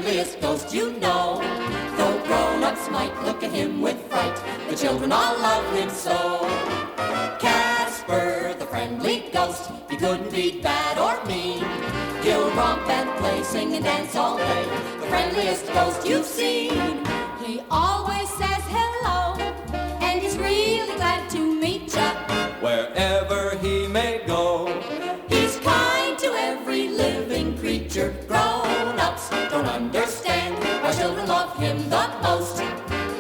friendliest ghost you know. Though grown-ups might look at him with fright, the children all love him so. Casper, the friendly ghost, he couldn't be bad or mean. He'll romp and play, sing and dance all day, the friendliest ghost you've seen. He always says hello, and he's really glad to meet ya. Wherever he may go, he's kind to every living creature. Grown-ups don't understand why children love him the most,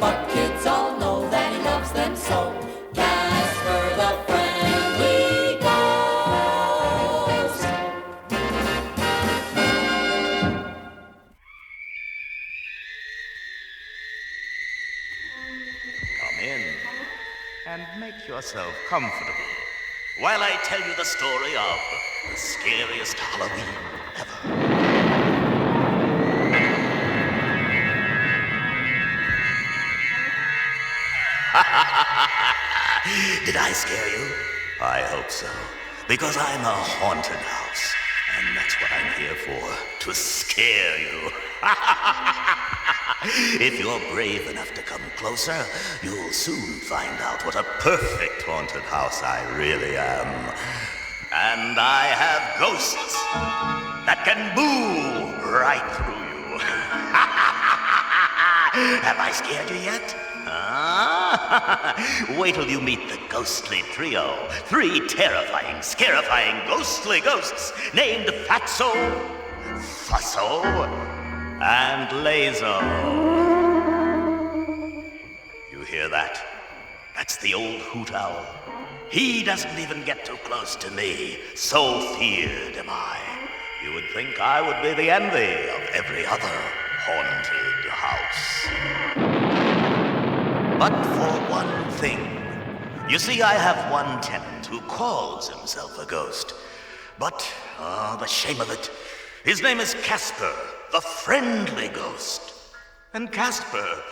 but kids all know that he loves them so. Casper the friendly ghost. Come in and make yourself comfortable while I tell you the story of the scariest Halloween ever. Did I scare you? I hope so, because I'm a haunted house, and that's what I'm here for, to scare you. If you're brave enough to come closer, you'll soon find out what a perfect haunted house I really am. And I have ghosts that can boo right through you. Have I scared you yet? Wait till you meet the ghostly trio. 3 terrifying, scarifying, ghostly ghosts named Fatso, Fusso, and Lazo. You hear that? That's the old hoot owl. He doesn't even get too close to me, so feared am I. You would think I would be the envy of every other haunted house. But for one thing, you see, I have one tenant who calls himself a ghost. But, the shame of it, his name is Casper, the friendly ghost. And Casper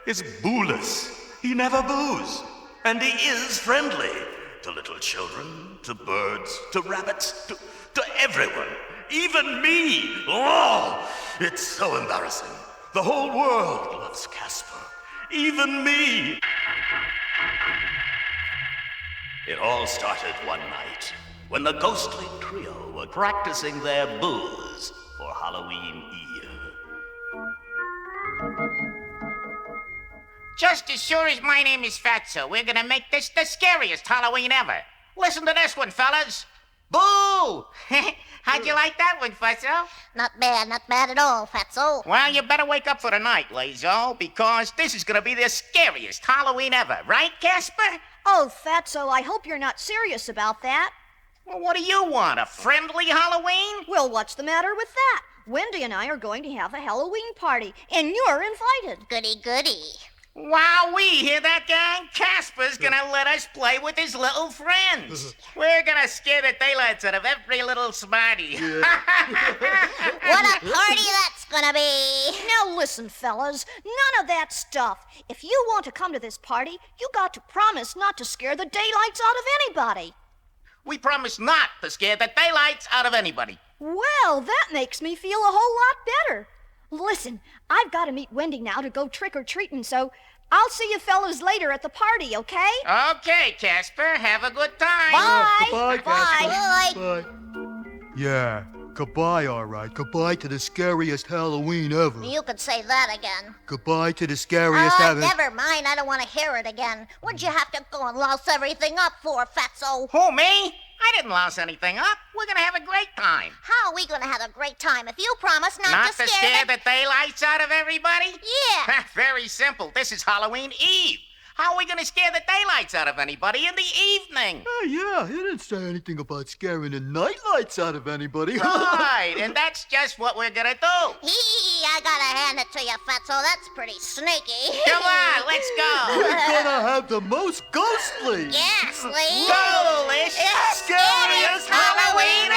is booless. He never boos. And he is friendly to little children, to birds, to rabbits, to everyone. Even me. Oh, it's so embarrassing. The whole world loves Casper. Even me. It all started one night when the ghostly trio were practicing their boos for Halloween Eve. Just as sure as my name is Fatso, we're gonna make this the scariest Halloween ever. Listen to this one, fellas. Boo! How'd you like that one, Fatso? Not bad at all, Fatso. Well, you better wake up for the night, Lazo, because this is gonna be the scariest Halloween ever. Right, Casper? Oh, Fatso, I hope you're not serious about that. Well, what do you want, a friendly Halloween? Well, what's the matter with that? Wendy and I are going to have a Halloween party, and you're invited. Goody, goody. Wowee, hear that, gang? Casper's gonna let us play with his little friends. We're gonna scare the daylights out of every little smarty. What a party that's gonna be. Now listen, fellas, none of that stuff. If you want to come to this party, you got to promise not to scare the daylights out of anybody. We promise not to scare the daylights out of anybody. Well, that makes me feel a whole lot better. Listen, I've got to meet Wendy now to go trick-or-treating, so I'll see you fellas later at the party, okay? Okay, Casper, have a good time. Bye. Goodbye, Bye. Bye. Yeah, goodbye, all right. Goodbye to the scariest Halloween ever. You could say that again. Goodbye to the scariest Halloween. Never mind. I don't want to hear it again. What'd you have to go and louse everything up for, Fatso? Who, me? I didn't louse anything up. We're gonna have a great time. How are we going to have a great time if you promise not to scare the daylights out of everybody? Yeah. Very simple. This is Halloween Eve. How are we gonna scare the daylights out of anybody in the evening? Yeah, he didn't say anything about scaring the nightlights out of anybody. Right, and that's just what we're gonna do. I gotta hand it to you, Fatso. That's pretty sneaky. Come on, let's go. We're gonna have the most ghostly. Yeah, Slee. Ghoulish, scariest Halloween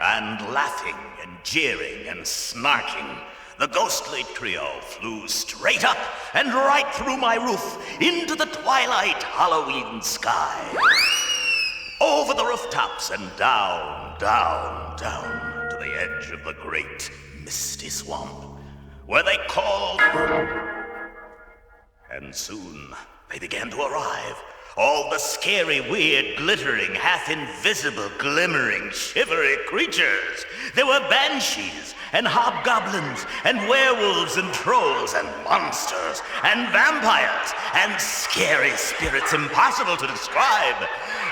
And laughing and jeering and snarking, the ghostly trio flew straight up and right through my roof into the twilight Halloween sky. over the rooftops, and down, down, down to the edge of the great misty swamp, where they called. And soon they began to arrive. All the scary, weird, glittering, half-invisible, glimmering, shivery creatures. There were banshees, and hobgoblins, and werewolves, and trolls, and monsters, and vampires, and scary spirits impossible to describe.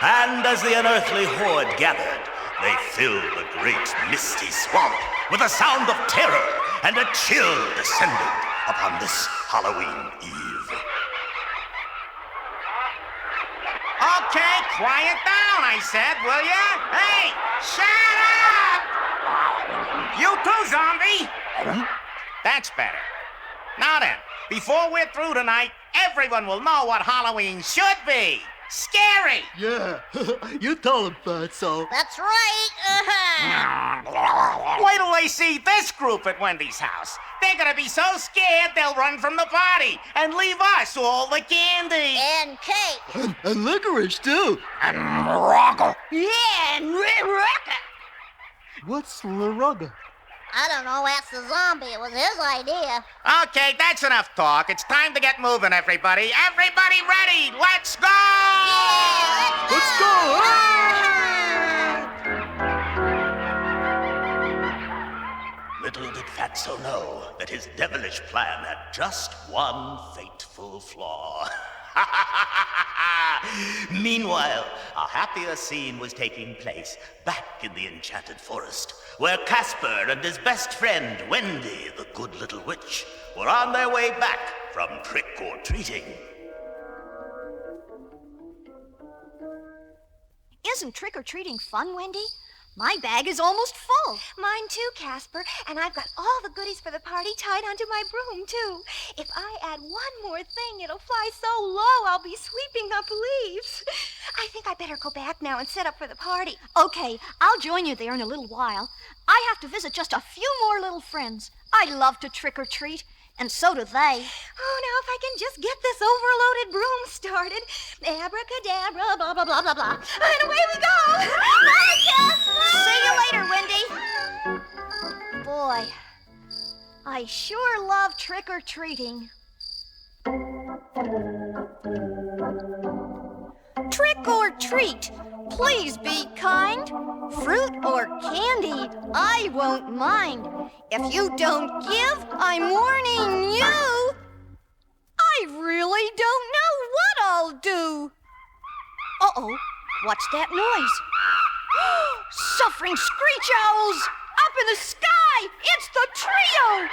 And as the unearthly horde gathered, they filled the great misty swamp with a sound of terror, and a chill descended upon this Halloween Eve. Okay, quiet down, I said, will ya? Hey, shut up! You too, zombie! That's better. Now then, before we're through tonight, everyone will know what Halloween should be. Scary! Yeah, you tell him, Fatso. That's right. Wait till they see this group at Wendy's house. They're gonna be so scared they'll run from the party and leave us all the candy. And cake. And licorice, too. And Morocco. Yeah, and Rocka. What's Larugga? I don't know, ask the zombie. It was his idea. Okay, that's enough talk. It's time to get moving, everybody. Everybody ready? Let's go! Yeah, Let's go! Little did Fatso know that his devilish plan had just one fateful flaw. Meanwhile, a happier scene was taking place back in the enchanted forest, where Casper and his best friend, Wendy, the good little witch, were on their way back from trick-or-treating. Isn't trick-or-treating fun, Wendy? My bag is almost full. Mine too, Casper. And I've got all the goodies for the party tied onto my broom, too. If I add one more thing, it'll fly so low I'll be sweeping up leaves. I think I better go back now and set up for the party. Okay, I'll join you there in a little while. I have to visit just a few more little friends. I love to trick-or-treat, and so do they. Oh, now if I can just get this overloaded broom started. Abracadabra, blah, blah, blah, blah, blah. And away we go. Bye, Casper. See you later, Wendy. Boy, I sure love trick-or-treating. Trick or treat, please be kind. Fruit or candy, I won't mind. If you don't give, I'm warning you. I really don't know what I'll do. Uh-oh, what's that noise? Suffering screech owls! Up in the sky! It's the trio!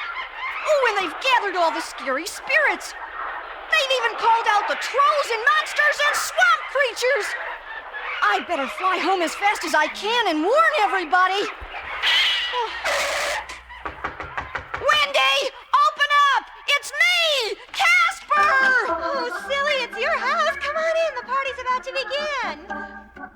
Oh, and they've gathered all the scary spirits. They've even called out the trolls and monsters and swamp creatures. I'd better fly home as fast as I can and warn everybody. Wendy, open up! It's me, Casper! Oh, silly, it's your house. Come on in. The party's about to begin.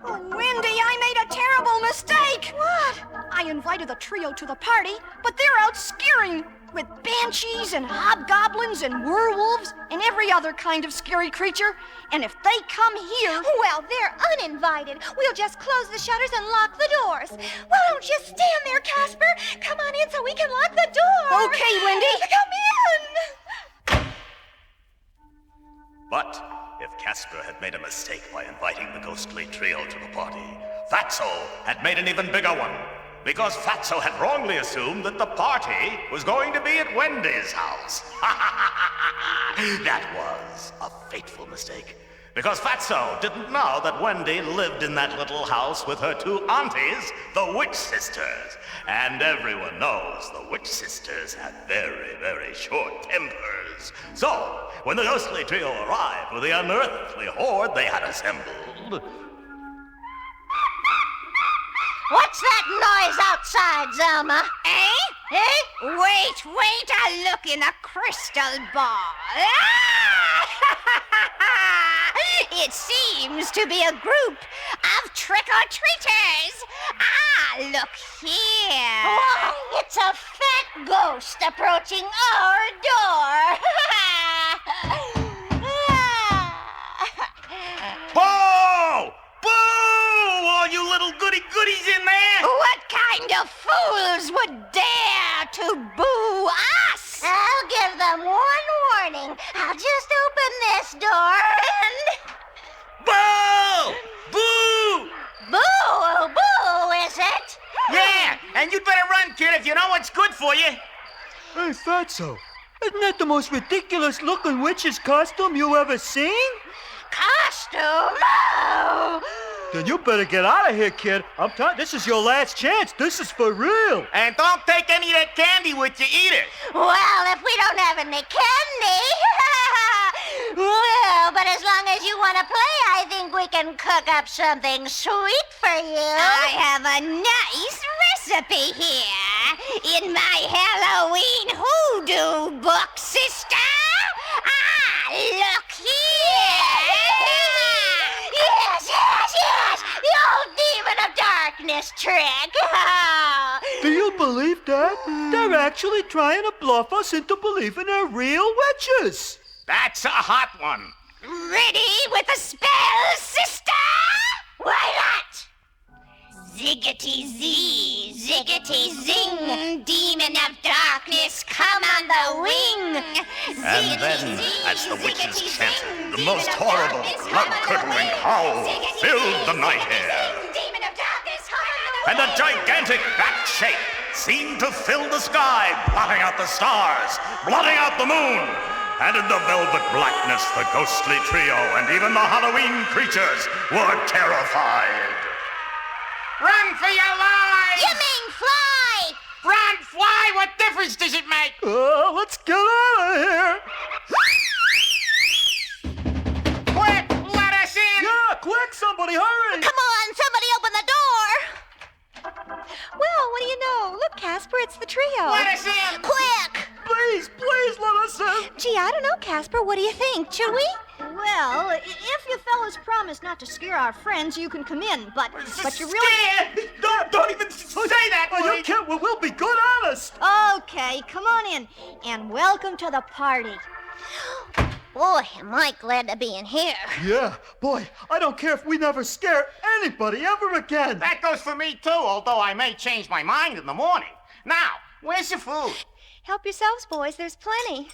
Oh, Wendy, I made a terrible mistake. What? I invited the trio to the party, but they're out scaring with banshees and hobgoblins and werewolves and every other kind of scary creature. And if they come here... Well, they're uninvited. We'll just close the shutters and lock the doors. Well, don't you stand there, Casper. Come on in so we can lock the door. Okay, Wendy. Come in. But if Casper had made a mistake by inviting the ghostly trio to the party, Fatso had made an even bigger one. Because Fatso had wrongly assumed that the party was going to be at Wendy's house. That was a fateful mistake. Because Fatso didn't know that Wendy lived in that little house with her two aunties, the Witch Sisters. And everyone knows the Witch Sisters have very, very short tempers. So, when the ghostly trio arrived with the unearthly horde they had assembled... What's that noise outside, Zelma? Eh? Wait, I'll look in the crystal ball. It seems to be a group of trick-or-treaters. Look here. Why, it's a fat ghost approaching our door. Boo! Boo! fools would dare to boo us? I'll give them one warning. I'll just open this door and... Boo! Boo! Boo! Boo, is it? Yeah, and you'd better run, kid, if you know what's good for you. Hey, Fatso, isn't that the most ridiculous-looking witch's costume you ever seen? Costume? Oh! Then you better get out of here, kid. I'm telling this is your last chance. This is for real. And don't take any of that candy with you either. Well, if we don't have any candy... Well, but as long as you want to play, I think we can cook up something sweet for you. I have a nice recipe here in my Halloween hoodoo book, sister. Look here. Yes, the old demon of darkness trick. Do you believe that? They're actually trying to bluff us into believing they're real witches. That's a hot one. Ready with a spell, sister? Why not? Ziggity-zee, ziggity-zing, demon of darkness, come on the wing. And then, as the witches chanted, the most horrible, blood-curdling howl filled the night air. And a gigantic bat shape seemed to fill the sky, blotting out the stars, blotting out the moon. And in the velvet blackness, the ghostly trio and even the Halloween creatures were terrified. Run for your lives! You mean fly! Run, fly! What difference does it make? Let's get out of here. Quick, let us in! Yeah, quick, somebody, hurry. Come on, somebody open the door! Well, what do you know? Look, Casper, it's the trio. Let us in! Quick! Please let us in. Gee, I don't know, Casper. What do you think? Should we? Well, if you fellas promise not to scare our friends, you can come in, but you really... Scared! Don't even say that, Oh, you Woody. can't. We'll be good honest. Okay, come on in, and welcome to the party. Boy, am I glad to be in here. Yeah, boy, I don't care if we never scare anybody ever again. That goes for me, too, although I may change my mind in the morning. Now, where's your food? Help yourselves, boys. There's plenty.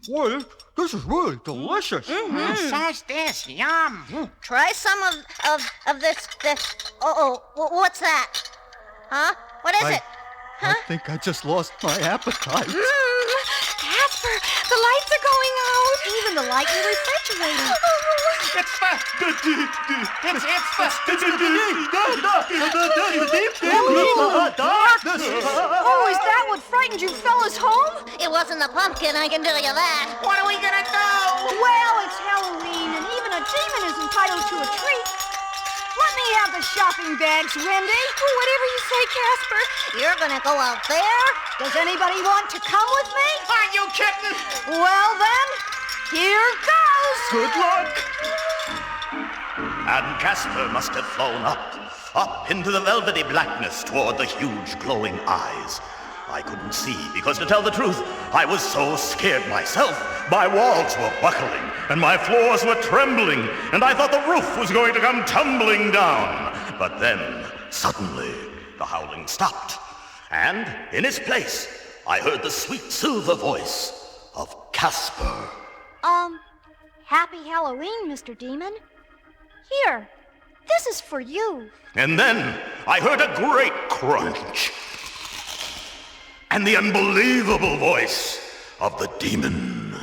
Boy, this is really delicious. So's this. Yum. Try some of this. What's that? Huh? What is it? I think I just lost my appetite. Casper, the lights are going out. Even the light in the refrigerator. It's Darkness. Oh, is that what frightened you fellas home? It wasn't the pumpkin, I can tell you that. What are we gonna do? Well, it's Halloween, and even a demon is entitled to a treat. Let me have the shopping bags, Wendy. Whatever you say, Casper. You're gonna go out there? Does anybody want to come with me? Are you kidding? Well, then, here goes. Good luck. And Casper must have flown up into the velvety blackness toward the huge glowing eyes. I couldn't see because, to tell the truth, I was so scared myself. My walls were buckling and my floors were trembling, and I thought the roof was going to come tumbling down. But then, suddenly, the howling stopped, and in its place, I heard the sweet silver voice of Casper. Happy Halloween, Mr. Demon. Here, this is for you. And then I heard a great crunch and the unbelievable voice of the demon.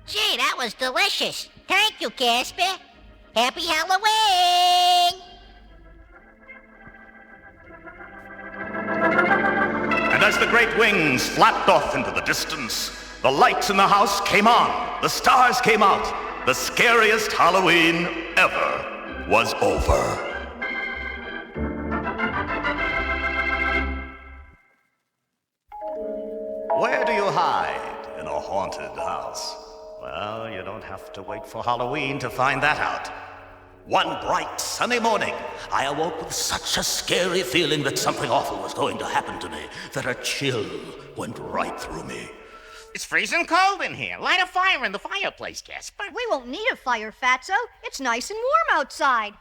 Gee, that was delicious. Thank you, Casper. Happy Halloween! And as the great wings flapped off into the distance, the lights in the house came on, the stars came out. The scariest Halloween ever was over. Where do you hide in a haunted house? Well, you don't have to wait for Halloween to find that out. One bright, sunny morning, I awoke with such a scary feeling that something awful was going to happen to me, that a chill went right through me. It's freezing cold in here. Light a fire in the fireplace, Casper. We won't need a fire, Fatso. It's nice and warm outside.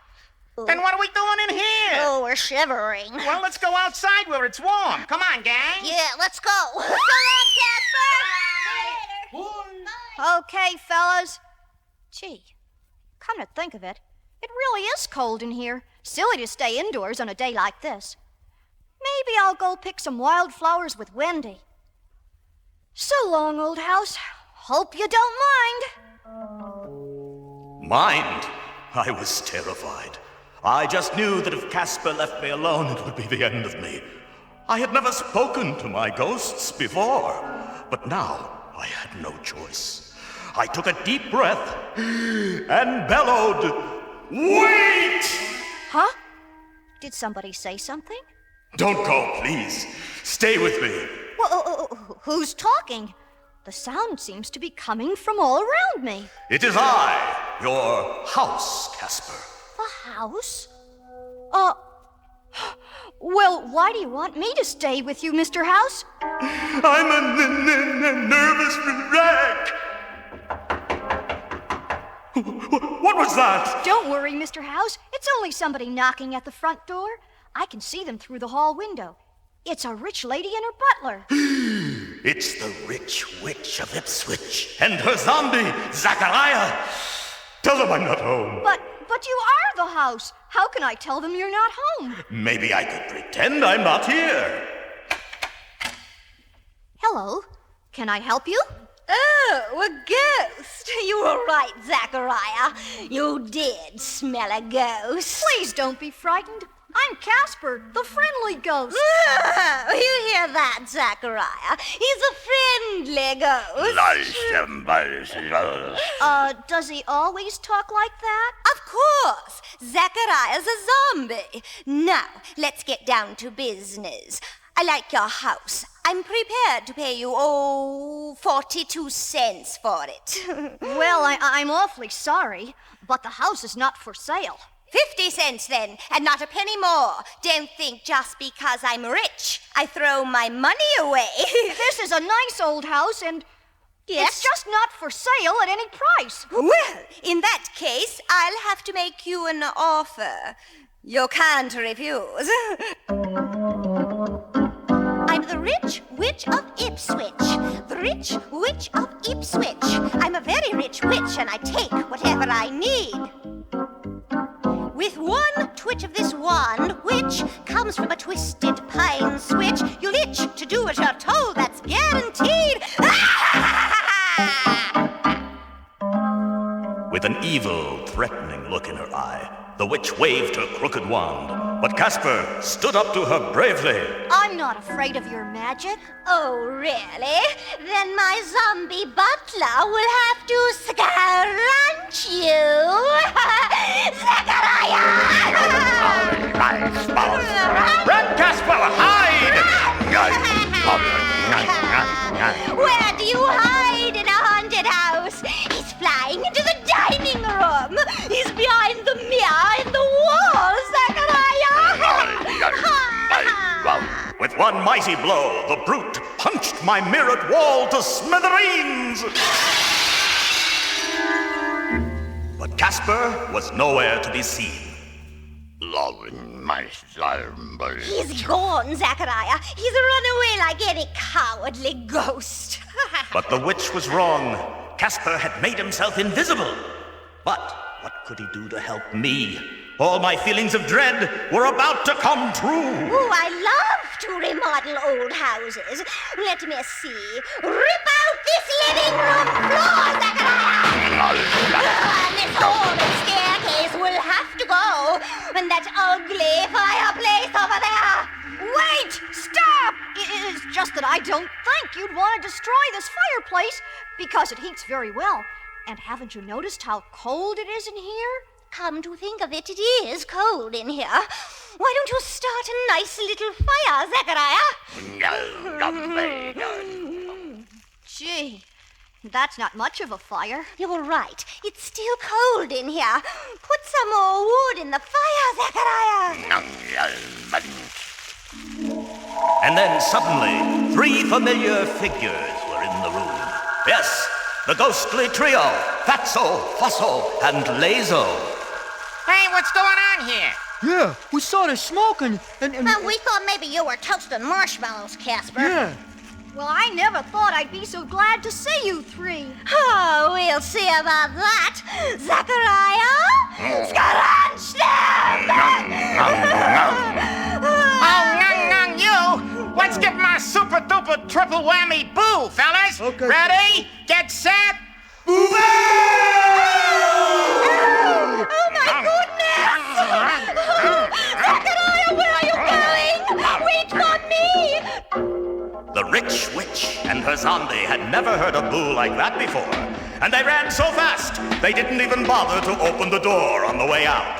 Then what are we doing in here? Oh, we're shivering. Well, let's go outside where it's warm. Come on, gang. Yeah, let's go. So long, Casper. Okay, fellas. Gee, come to think of it, it really is cold in here. Silly to stay indoors on a day like this. Maybe I'll go pick some wildflowers with Wendy. So long, old house. Hope you don't mind. Mind? I was terrified. I just knew that if Casper left me alone, it would be the end of me. I had never spoken to my ghosts before, but now I had no choice. I took a deep breath and bellowed, "Wait!" Huh? Did somebody say something? Don't go, please. Stay with me. Who's talking? The sound seems to be coming from all around me. It is I, your house, Casper. The house? Well, why do you want me to stay with you, Mr. House? I'm a nervous wreck. What was that? Don't worry, Mr. House. It's only somebody knocking at the front door. I can see them through the hall window. It's a rich lady and her butler. It's the rich witch of Ipswich and her zombie, Zachariah. Tell them I'm not home. But you are the house. How can I tell them you're not home? Maybe I could pretend I'm not here. Hello. Can I help you? Oh, a ghost. You were right, Zachariah. You did smell a ghost. Please don't be frightened. I'm Casper, the friendly ghost. Oh, you hear that, Zachariah? He's a friendly ghost. Does he always talk like that? Of course. Zachariah's a zombie. Now, let's get down to business. I like your house. I'm prepared to pay you, 42 cents for it. Well, I'm awfully sorry, but the house is not for sale. 50 cents then, and not a penny more. Don't think just because I'm rich, I throw my money away. This is a nice old house, and Yes? it's just not for sale at any price. Well, in that case, I'll have to make you an offer. You can't refuse. I'm the rich witch of Ipswich. The rich witch of Ipswich. I'm a very rich witch, and I take whatever I need. With one twitch of this wand, which comes from a twisted pine switch, you'll itch to do what you're told, that's guaranteed. With an evil, threatening look in her eye, the witch waved her crooked wand, but Casper stood up to her bravely. I'm not afraid of your magic. Oh, really? Then my zombie butler will have to scrunch you. Zachariah! Run, Casper, hide! Where do you hide in a haunted house? He's flying into the dining room. He's behind the mirror in the wall, Zachariah. With one mighty blow, the brute punched my mirrored wall to smithereens. But Casper was nowhere to be seen. He's gone, Zachariah. He's run away like any cowardly ghost. But the witch was wrong. Casper had made himself invisible. But what could he do to help me? All my feelings of dread were about to come true. Ooh, I love to remodel old houses. Let me see. Rip out this living room floor, Zachariah! This horrid staircase will have to go. And that ugly fireplace over there. Wait! Stop! It's just that I don't think you'd want to destroy this fireplace because it heats very well. And haven't you noticed how cold it is in here? Come to think of it, it is cold in here. Why don't you start a nice little fire, Zachariah? Gee, that's not much of a fire. You're right. It's still cold in here. Put some more wood in the fire, Zachariah. And then suddenly, 3 familiar figures were in the room. Yes, the ghostly trio, Fatso, Fusso, and Lazo. Hey, what's going on here? Yeah, we saw the smoke and We thought maybe you were toasting marshmallows, Casper. yeah. Well, I never thought I'd be so glad to see you three. Oh, we'll see about that. Zachariah? Oh, nung, you! Let's give him a super duper triple whammy boo, fellas! Okay. Ready? Get set! Oh, my goodness! Zachariah, where are you going? Wait for me! The rich witch and her zombie had never heard a boo like that before, and they ran so fast they didn't even bother to open the door on the way out.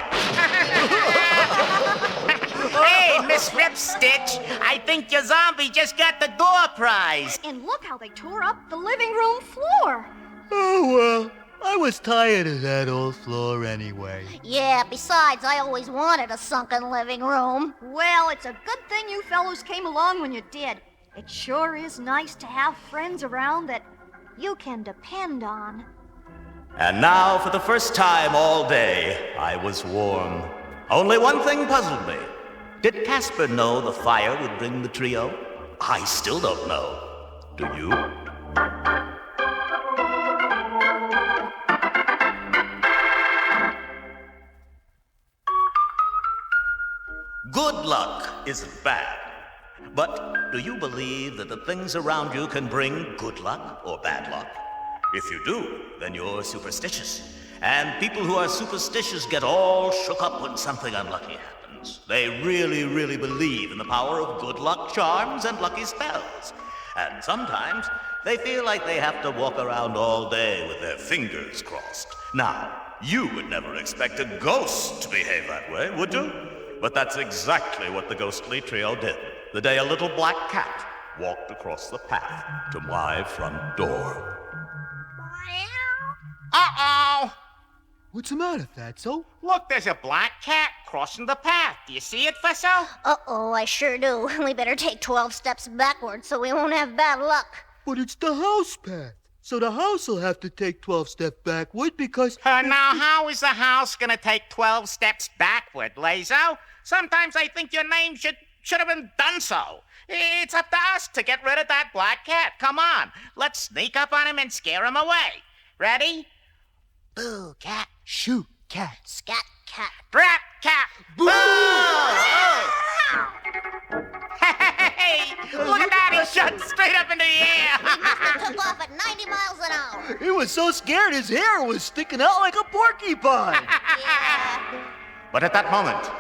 Hey, Miss Ripstitch, I think your zombie just got the door prize. And look how they tore up the living room floor. Oh, well, I was tired of that old floor anyway. Yeah, besides, I always wanted a sunken living room. Well, it's a good thing you fellows came along when you did. It sure is nice to have friends around that you can depend on. And now, for the first time all day, I was warm. Only one thing puzzled me. Did Casper know the fire would bring the trio? I still don't know. Do you? Good luck isn't bad. But do you believe that the things around you can bring good luck or bad luck? If you do, then you're superstitious. And people who are superstitious get all shook up when something unlucky happens. They really, really believe in the power of good luck charms and lucky spells. And sometimes they feel like they have to walk around all day with their fingers crossed. Now, you would never expect a ghost to behave that way, would you? But that's exactly what the ghostly trio did the day a little black cat walked across the path to my front door. Uh-oh! What's the matter, Fatso? Look, there's a black cat crossing the path. Do you see it, Fusso? Uh-oh, I sure do. We better take 12 steps backward so we won't have bad luck. But it's the house path. So the house will have to take 12 steps backward because... Now, how is the house gonna take 12 steps backward, Lazo? Sometimes I think your name should have been done so. It's up to us to get rid of that black cat. Come on, let's sneak up on him and scare him away. Ready? Boo, cat. Shoot, cat. Scat cat. Brat, cat. Boo! Hey, look at that. He shot straight up into the air. Took off at 90 miles an hour. He was so scared his hair was sticking out like a porcupine. Yeah. But at that moment,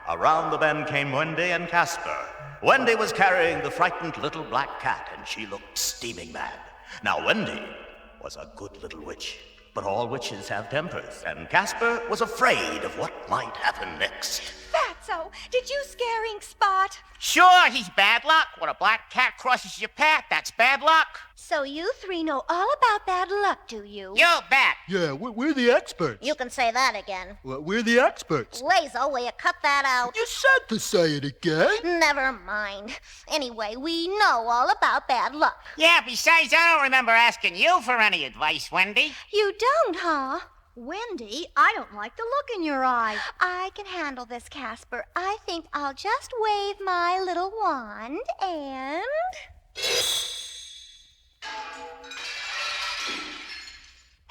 around the bend came Wendy and Casper. Wendy was carrying the frightened little black cat, and she looked steaming mad. Now, Wendy was a good little witch, but all witches have tempers, and Casper was afraid of what might happen next. Fatso, did you scare Ink Spot? Sure, he's bad luck. When a black cat crosses your path, that's bad luck. So you three know all about bad luck, do you? You bet. Yeah, we're the experts. You can say that again. Well, we're the experts. Lazo, will you cut that out? You said to say it again. Never mind. Anyway, we know all about bad luck. Yeah, besides, I don't remember asking you for any advice, Wendy. You don't, huh? Wendy, I don't like the look in your eye. I can handle this, Casper. I think I'll just wave my little wand and...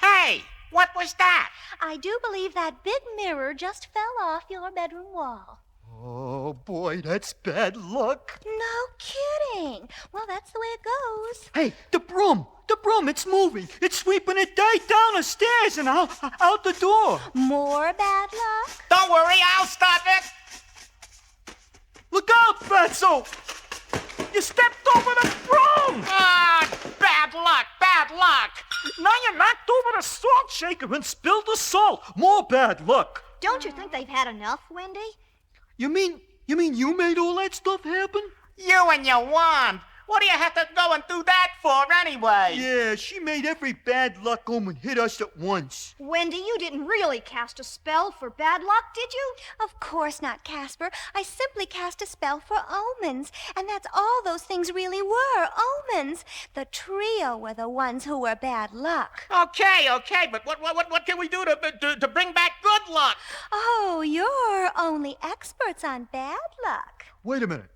Hey, what was that? I do believe that big mirror just fell off your bedroom wall. Oh, boy, that's bad luck. No kidding. Well, that's the way it goes. Hey, the broom, it's moving. It's sweeping it right down the stairs and out the door. More bad luck? Don't worry, I'll stop it. Look out, Fatso! You stepped over the broom! Ah, bad luck, bad luck. Now you knocked over the salt shaker and spilled the salt. More bad luck. Don't you think they've had enough, Wendy? You mean you made all that stuff happen? You and your wand. What do you have to go and do that for anyway? Yeah, she made every bad luck omen hit us at once. Wendy, you didn't really cast a spell for bad luck, did you? Of course not, Casper. I simply cast a spell for omens, and that's all those things really were, omens. The trio were the ones who were bad luck. Okay, but what can we do to bring back good luck? Oh, you're only experts on bad luck. Wait a minute,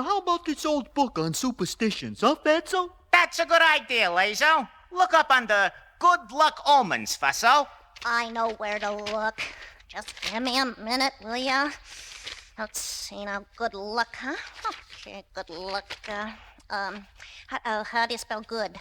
how about this old book on superstitions, huh, Fatso? That's a good idea, Lazo. Look up under Good Luck Omens, Fusso. I know where to look. Just give me a minute, will ya? Let's see now. Good luck, huh? Okay, good luck. How do you spell good?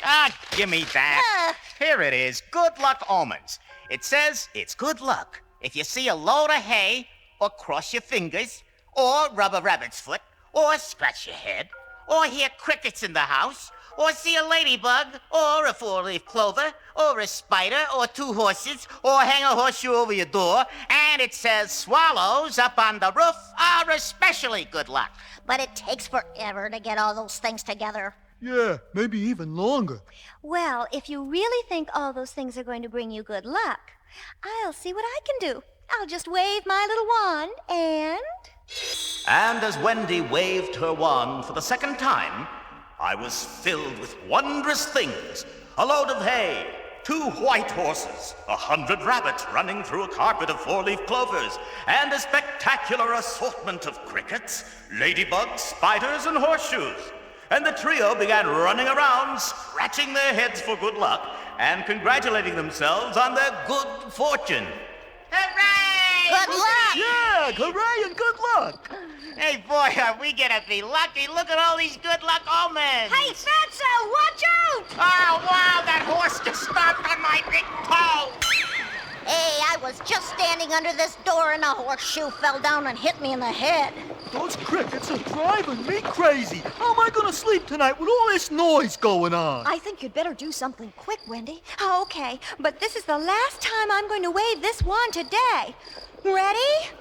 Give me that. Here it is, Good Luck Omens. It says it's good luck if you see a load of hay, or cross your fingers, or rub a rabbit's foot, or scratch your head, or hear crickets in the house, or see a ladybug, or a four-leaf clover, or a spider, or two horses, or hang a horseshoe over your door, and it says swallows up on the roof are especially good luck. But it takes forever to get all those things together. Yeah, maybe even longer. Well, if you really think all those things are going to bring you good luck, I'll see what I can do. I'll just wave my little wand and... And as Wendy waved her wand for the second time, I was filled with wondrous things. A load of hay, 2 white horses, 100 rabbits running through a carpet of 4-leaf clovers, and a spectacular assortment of crickets, ladybugs, spiders, and horseshoes. And the trio began running around, scratching their heads for good luck, and congratulating themselves on their good fortune. Hooray! Good luck! Yeah, hooray and good luck. Hey, boy, are we gonna be lucky. Look at all these good luck omens. Hey, Fatso, watch out! Oh, wow, that horse just stomped on my big toe. Hey, I was just standing under this door and a horseshoe fell down and hit me in the head. Those crickets are driving me crazy. How am I going to sleep tonight with all this noise going on? I think you'd better do something quick, Wendy. Okay, but this is the last time I'm going to wave this wand today. Ready?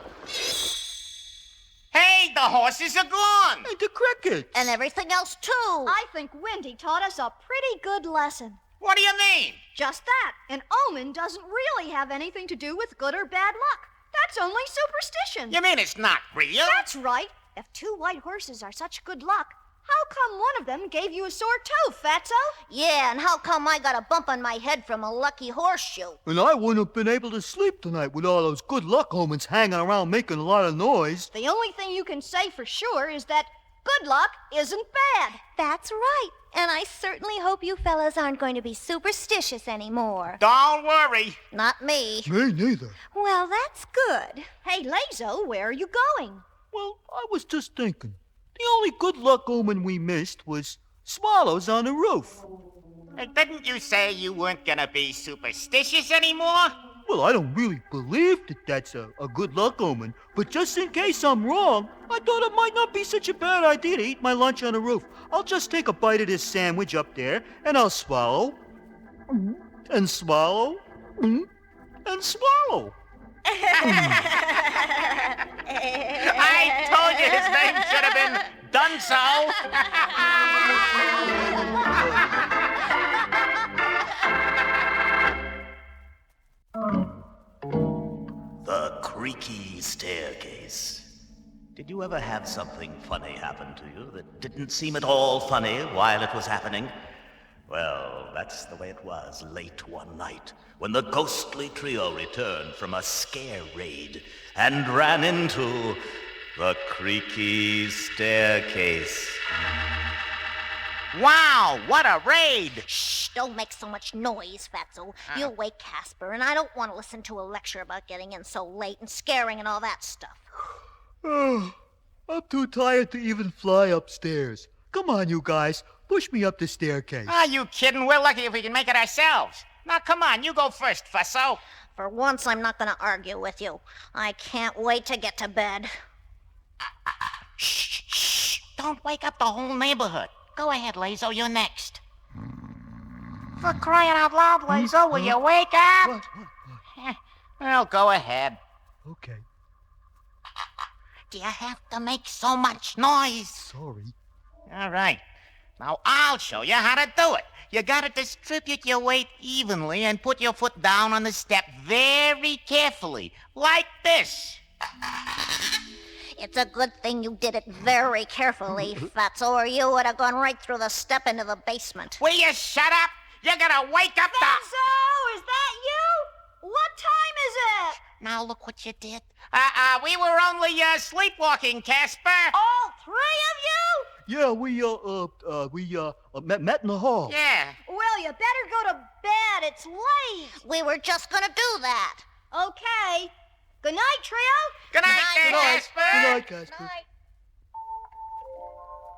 Hey, the horses are gone. Hey, the crickets. And everything else, too. I think Wendy taught us a pretty good lesson. What do you mean? Just that. An omen doesn't really have anything to do with good or bad luck. That's only superstition. You mean it's not real? That's right. If 2 white horses are such good luck, how come one of them gave you a sore toe, Fatso? Yeah, and how come I got a bump on my head from a lucky horseshoe? And I wouldn't have been able to sleep tonight with all those good luck omens hanging around making a lot of noise. The only thing you can say for sure is that good luck isn't bad. That's right. And I certainly hope you fellas aren't going to be superstitious anymore. Don't worry. Not me. Me neither. Well, that's good. Hey, Lazo, where are you going? Well, I was just thinking. The only good luck omen we missed was swallows on the roof. Didn't you say you weren't gonna be superstitious anymore? Well, I don't really believe that that's a good luck omen, but just in case I'm wrong, I thought it might not be such a bad idea to eat my lunch on the roof. I'll just take a bite of this sandwich up there, and I'll swallow, and swallow, and swallow. I told you his name should have been Dunzo. The Creaky Staircase. Did you ever have something funny happen to you that didn't seem at all funny while it was happening? Well, that's the way it was late one night when the ghostly trio returned from a scare raid and ran into the Creaky Staircase. Wow, what a raid! Shh, don't make so much noise, Fatso. You'll wake Casper, and I don't want to listen to a lecture about getting in so late and scaring and all that stuff. Oh, I'm too tired to even fly upstairs. Come on, you guys. Push me up the staircase. Are you kidding? We're lucky if we can make it ourselves. Now, come on, you go first, Fusso. For once, I'm not going to argue with you. I can't wait to get to bed. Shh, shh. Don't wake up the whole neighborhood. Go ahead, Lazo, you're next. For crying out loud, Lazo, will you wake up? What? Well, go ahead. Okay, Do you have to make so much noise? sorry. All right. Now, I'll show you how to do it. You gotta distribute your weight evenly and put your foot down on the step very carefully, like this. It's a good thing you did it very carefully, Fatso, or you would have gone right through the step into the basement. Will you shut up? You're gonna wake up the... Fatso, is that you? What time is it? Now look what you did. We were only sleepwalking, Casper. All three of you? Yeah, we met in the hall. Yeah. Well, you better go to bed. It's late. We were just gonna do that. Okay. Good night, trio. Good night, Casper. Good night, Casper.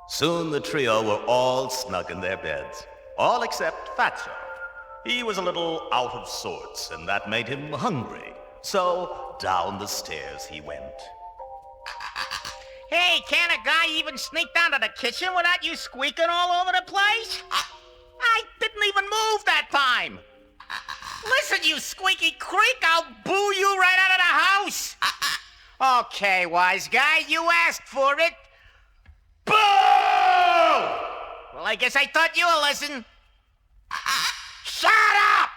Soon the trio were all snug in their beds, all except Fatso. He was a little out of sorts, and that made him hungry. So down the stairs he went. Hey, can't a guy even sneak down to the kitchen without you squeaking all over the place? I didn't even move that time. Listen, you squeaky creak, I'll boo you right out of the house. Okay, wise guy, you asked for it. Boo! Well, I guess I taught you a lesson. Shut up!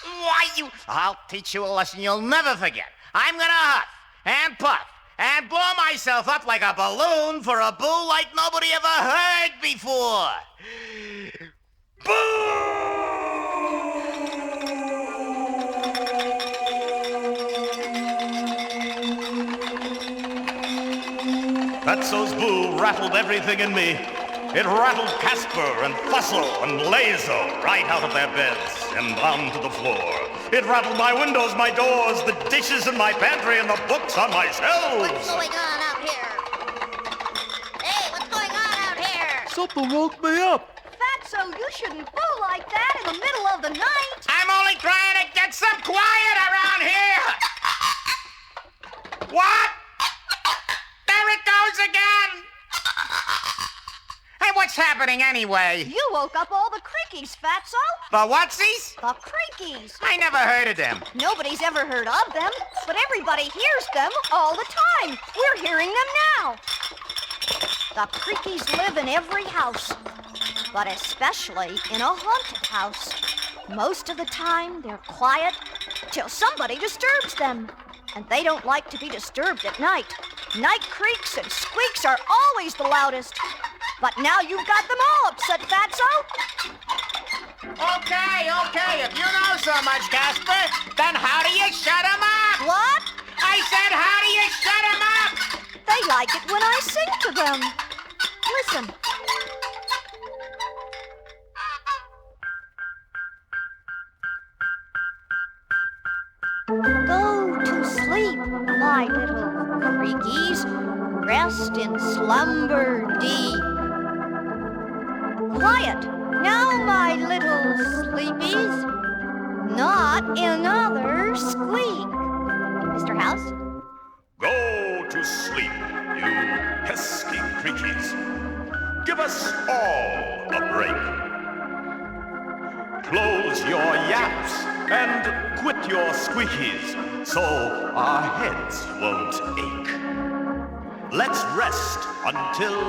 Why, you... I'll teach you a lesson you'll never forget. I'm gonna huff and puff and blow myself up like a balloon for a boo like nobody ever heard before. Boo! Fatso's boo rattled everything in me. It rattled Casper and Fussel and Lazo right out of their beds and onto the floor. It rattled my windows, my doors, the dishes in my pantry, and the books on my shelves. What's going on out here? Hey, what's going on out here? Something woke me up. Fatso, you shouldn't boo like that in the middle of the night. I'm only trying to get some quiet around here. What? There it goes again. Hey, what's happening anyway? You woke up all the Creakies, Fatso. The whatsies? The Creakies. I never heard of them. Nobody's ever heard of them, but everybody hears them all the time. We're hearing them now. The Creakies live in every house, but especially in a haunted house. Most of the time, they're quiet till somebody disturbs them. And they don't like to be disturbed at night. Night creaks and squeaks are always the loudest. But now you've got them all upset, Fatso. Okay, if you know so much, Casper, then how do you shut them up? What? I said, how do you shut them up? They like it when I sing to them. Listen. Go to sleep, my little Creakies. Rest in slumber deep. Quiet, now, my little sleepies. Not another squeak. Mr. House? Go to sleep, you pesky creatures. Give us all a break. Close your yaps and quit your squeakies so our heads won't ache. Let's rest until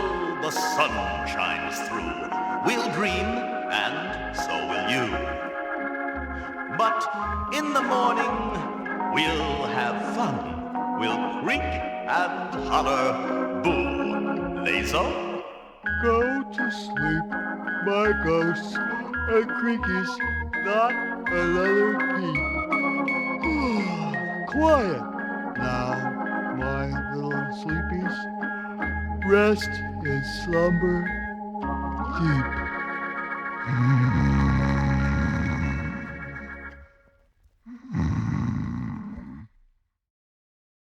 the sun shines through. We'll dream, and so will you. But in the morning, we'll have fun. We'll creak and holler, boo. Lazo? Go to sleep, my ghosts and creakies, not another peep. Quiet now, my little sleepies. Rest in slumber deep.